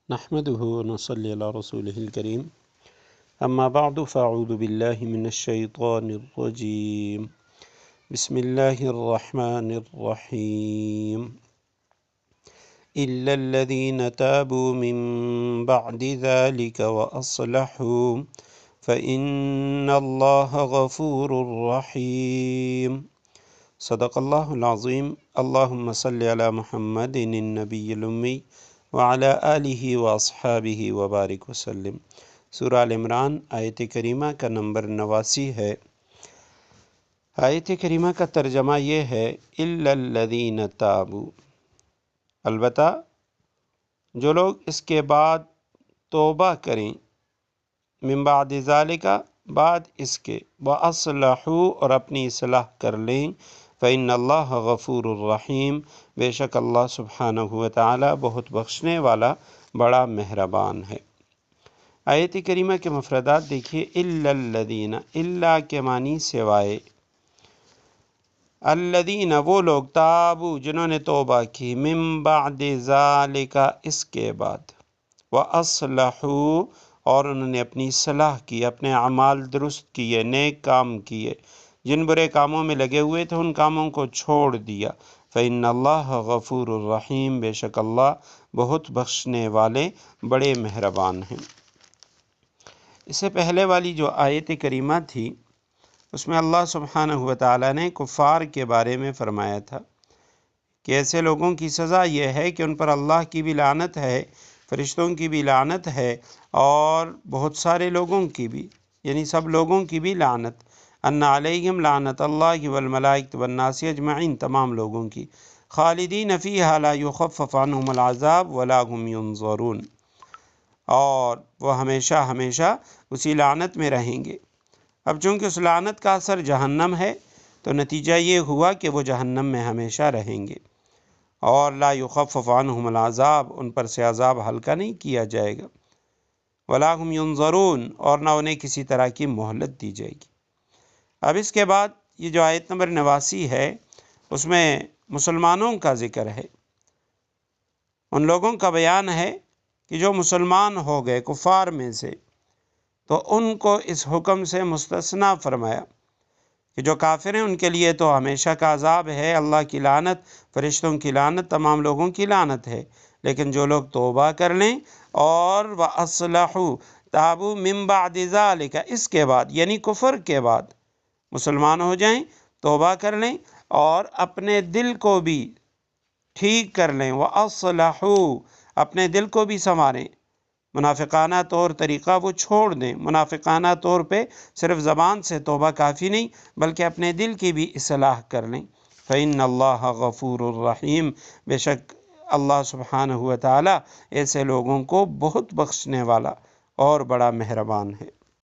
نحمده ونصلي على رسوله الكريم اما بعد فاعوذ بالله من الشيطان الرجيم بسم الله الرحمن الرحيم إلا الذين تابوا من بعد ذلك وأصلحوا فإن الله غفور رحيم صدق الله العظيم اللهم صل على محمد النبي الأمي وعلى آلہ واصحابہ وبارک وسلم۔ سورہ آل عمران آیت کریمہ کا نمبر 89 ہے۔ آیت کریمہ کا ترجمہ یہ ہے الا الذین تابوا، البتہ جو لوگ اس کے بعد توبہ کریں، من بعد ذالک، بعد اس کے، واصلحوا، اور اپنی اصلاح کر لیں، فإن اللہ غفور الرحیم، بے شک اللہ سبحانہ وتعالی بہت بخشنے والا، بڑا مہربان ہے۔ آیت کریمہ کے مفردات دیکھیے، الا الذین، الا کے معنی سوائے، الذین وہ لوگ، تابوا جنہوں نے توبہ کی، من بعد ذالک اس کے بعد، واصلحوا اور انہوں نے اپنی اصلاح کی، اپنے اعمال درست کیے، نیک کام کیے، جن برے کاموں میں لگے ہوئے تھے ان کاموں کو چھوڑ دیا، فإن اللہ غفور الرحیم، بے شک اللہ بہت بخشنے والے، بڑے مہربان ہیں۔ اس سے پہلے والی جو آیت کریمہ تھی اس میں اللہ سبحانہ وتعالی نے کفار کے بارے میں فرمایا تھا کہ ایسے لوگوں کی سزا یہ ہے کہ ان پر اللہ کی بھی لعنت ہے، فرشتوں کی بھی لعنت ہے، اور بہت سارے لوگوں کی بھی، یعنی سب لوگوں کی بھی لعنت، ان علیہم لعنت اللہ والملائکۃ والناس اجمعین، تمام لوگوں کی، خالدین فیہا لا یخفف عنہم العذاب ولا هم ینظرون، اور وہ ہمیشہ ہمیشہ اسی لعنت میں رہیں گے۔ اب چونکہ اس لعنت کا اثر جہنم ہے تو نتیجہ یہ ہوا کہ وہ جہنم میں ہمیشہ رہیں گے، اور لا یخفف عنہم العذاب، ان پر سے عذاب ہلکا نہیں کیا جائے گا، ولا هم ینظرون، اور نہ انہیں کسی طرح کی مہلت دی جائے گی۔ اب اس کے بعد یہ جو آیت نمبر 89 ہے اس میں مسلمانوں کا ذکر ہے، ان لوگوں کا بیان ہے کہ جو مسلمان ہو گئے کفار میں سے، تو ان کو اس حکم سے مستثنیٰ فرمایا کہ جو کافر ہیں ان کے لیے تو ہمیشہ کا عذاب ہے، اللہ کی لعنت، فرشتوں کی لعنت، تمام لوگوں کی لعنت ہے، لیکن جو لوگ توبہ کر لیں اور وَأَصْلَحُوا، تابوا من بعد ذالک، اس کے بعد یعنی کفر کے بعد مسلمان ہو جائیں، توبہ کر لیں اور اپنے دل کو بھی ٹھیک کر لیں، وَأَصْلَحُوا، اپنے دل کو بھی سنواریں، منافقانہ طور طریقہ وہ چھوڑ دیں، منافقانہ طور پہ صرف زبان سے توبہ کافی نہیں بلکہ اپنے دل کی بھی اصلاح کر لیں، فإن اللہ غفور الرحیم، بے شک اللہ سبحانہ وتعالی ایسے لوگوں کو بہت بخشنے والا اور بڑا مہربان ہے۔